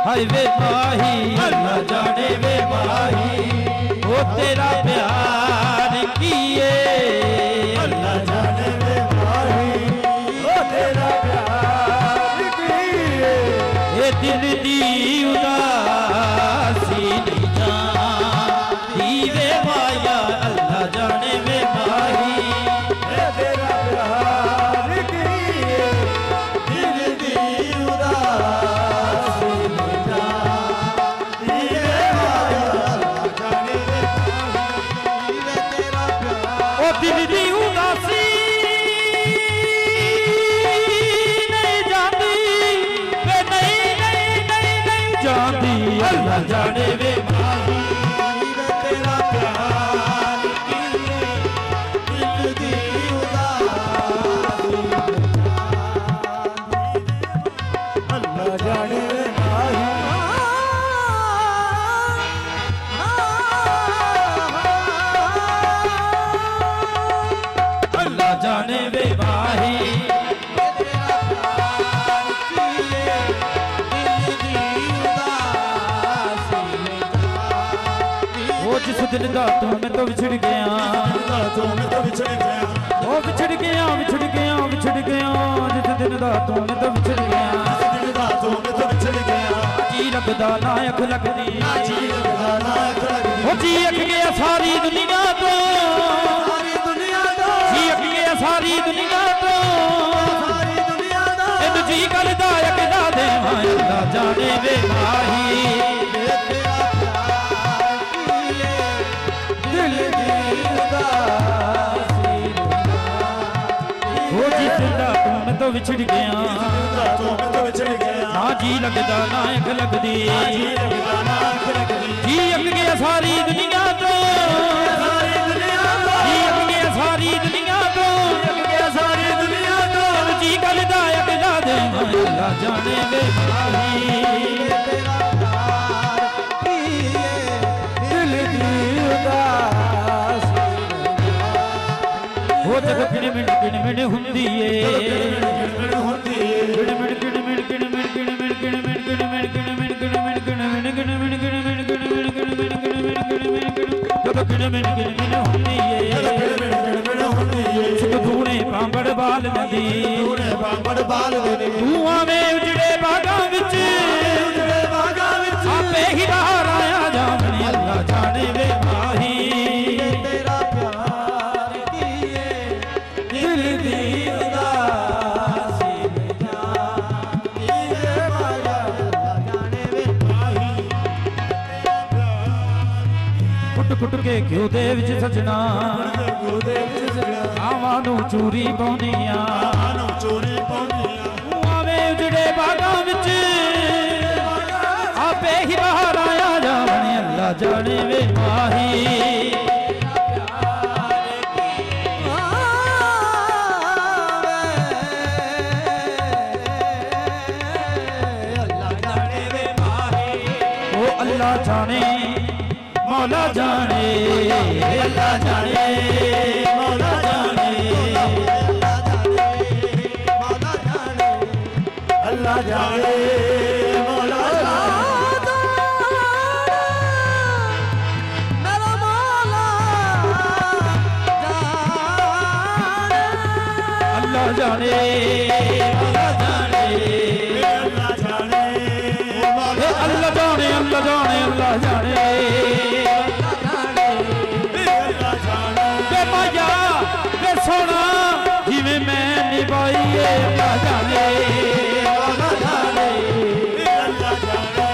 हाय वे माही अल्लाह जाने वे माही ओ तेरा प्यार किए अल्लाह जाने वे माही ओ तेरा प्यार किए ये दिल दी उदासी नहीं जाती वे माया अल्लाह जाने वे माही तेरा प्यार किए दिल दी उदासी नहीं जाती वे माया अल्लाह जाने वे माही तेरा प्यार ओ दिल दी उदासी नहीं जाती वे नहीं जाती अल्लाह जाने वे माही तेरा प्यार किए दिल दी उदासी अल्लाह जाने वे माही अल्लाह जाने वे माही तेरा प्यार किए दिल दी उदासी वो जिस दिन दा तू मैं तो विछड़ गया तो मैं तो बिछड़ गया ओ विछड़ गया जिस दिन दा तू मैं तो विछड़ गया तो मैं तो बिछड़ गया जी लगदा ना अख लगदी जी लगदा ना लगदी ओ जी अख गया सारी दुनिया तो सारी दुनिया दा जी अख गया सारी दुनिया तो सारी दुनिया दा इन जी करदा अख दा दे अल्लाह जाने वे माही तेरा प्यार किए दिल दी उदासी वो जिस दिन दा तू मैं तो विछड़ गया तो मैं तो बिछड़ गया ना जी लगदा ना अख लगदी जी लगदा ना लगदी जी अख गया सारी दुनिया तो सारी दुनिया दा जी अख गया सारी दुनिया तो सारी दुनिया दा जी करदा अख दा दे अल्लाह जाने वे माही तेरा प्यार किए दिल दी उदासी वो जग किण मिण हुंदी ए होती किण मिण पांबड़ बाल नदी बांबड़ बाल दे तू आवे उजड़े बागां विच उजड़े बागां विच आपे ही बाहर आया जावणी अल्लाह जाने वे माही तेरा प्यार किए दिल दी उदासी में जाती है माया अल्लाह जाने वे माही कुट कुट के घ्यो दे विच सजना गोदे विच जड़ा आवां नू चूरी पाउंदियां आनो चोरी पाउंदियां तू आवे उजड़े बागां विच आपे ही बाहर आया जावणी अल्लाह जाने वे माही अल्लाह जाने वे माही ओ अल्लाह जाने मौला जाने अल्लाह जाने मौला जाने अल्लाह जाने मौला जाने मेरा मौला जाने अल्लाह जाने मौला जाने अल्लाह जाने मौला अल्लाह जाने अल्लाह जाने अल्लाह जाने अल्लाह जाने बे माया बे सोना जिवें मैं निभाईए अल्लाह जाने मौला जाने अल्लाह जाने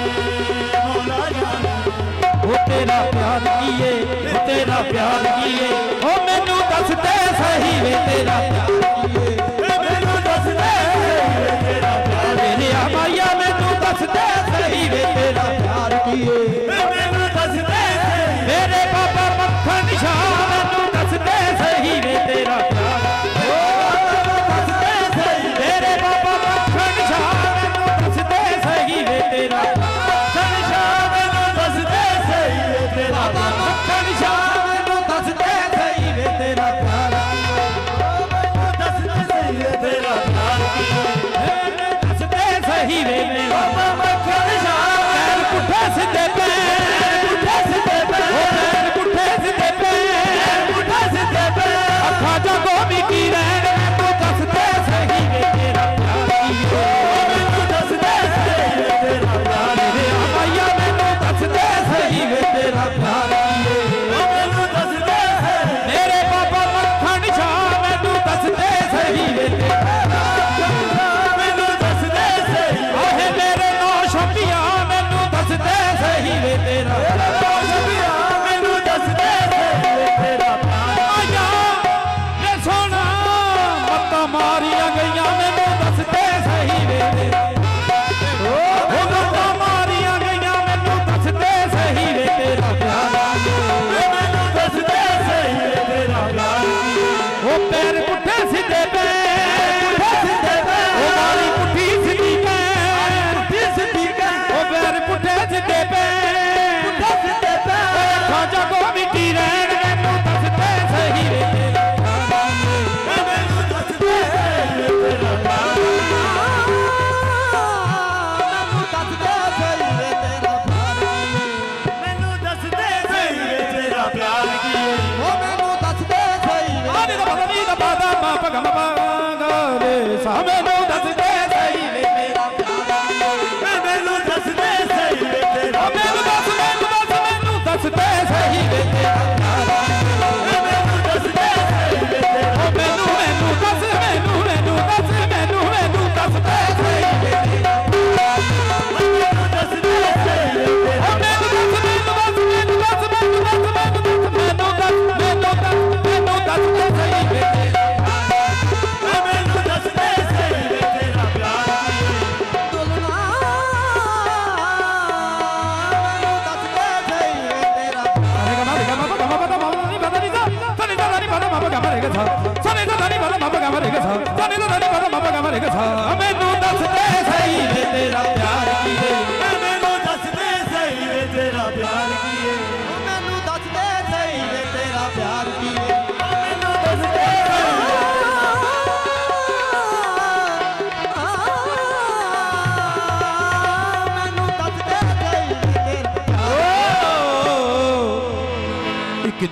मौला जाने ओ तेरा प्यार किए ओ तेरा प्यार किए ओ मैनू दस दे सही वे तेरा प्यार मैनू दस दे तेरा प्यार मेरे माया मैनू दस दे सही वे तेरा प्यार किए मैनू दस दे मेरे बाबा मक्खन शाह मैनू दस दे सही वे तेरा प्यार मेरे बाबा मक्खन शाह मैनू दस दे सही वे तेरा मक्खन शाह मैनू दस दे सही वे तेरा मक्खन शाह मैनू दस दे सही वे तेरा प्यार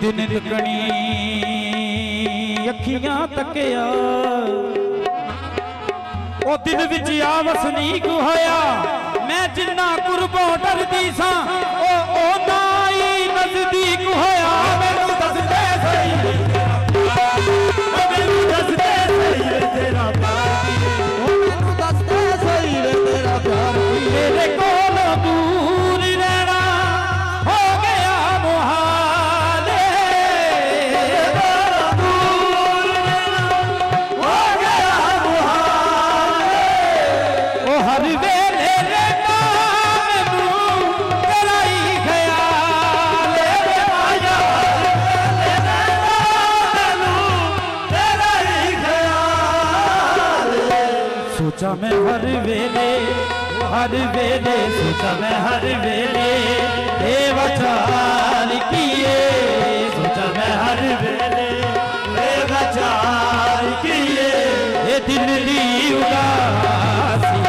दिन तकनी अखियां तकिया ओ दिन विच आ वसनीक होया मैं जिन्ना कुर्बों डरदी सां ओ नाई नजदीक होया मैनू दसदे सही मैनू दसदे सही तेरा प्यार मैनू दसदे सही वे तेरा प्यार मेरे कोल दूर रहना हो गया मुहाले दूर रहना हो गया मुहाले ओ हर वेले रहना मैनू तेरा ही ख्याल माया रहना मैनू तेरा ही ख्याल सोचा मैं हर वेले सोचा मैं हर वेले बेवचार किए सोचा मैं हर वेले बेवचार किए ये दिल दी उदासी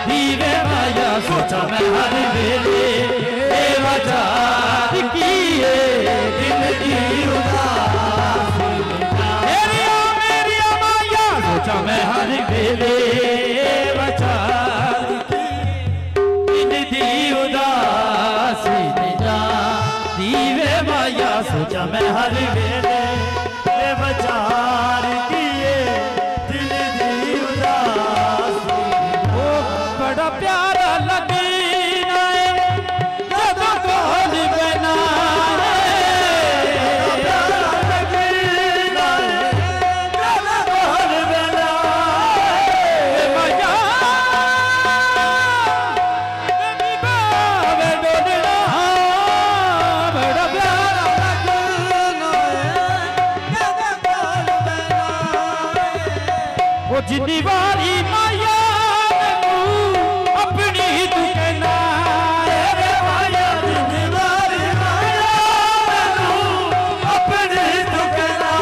दीवे माया सोचा मैं हर वेले बेवचार किए दिल दी उदासी मेरी माया सोचा मैं हर वेले बेवचार दिल दी उदासी दीवे माया सोचा मैं हर वेले बेवचार किए दिल दी उदासी ओ बड़ा प्यारा लगना है जब कोल बना प्यारा लगना है जब कोल बना माया मेरी बावे डोलना बड़ा प्यारा लगना है जब कोल बना ओ जिन्नी वारी माया मैनू अपनी तू कहना तेरे माया जिंदवारी माया मैनू अपनी दुखना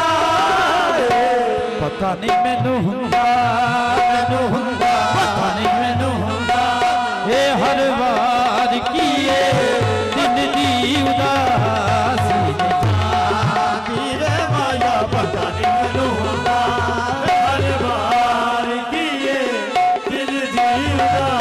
पता नहीं मैनू हुंदा पता नहीं मैनू हुंदा ये हर वार किए दिल दी उदासी तेरे माया पता नहीं मैनू हुंदा हर बार किए दिल दी उदासी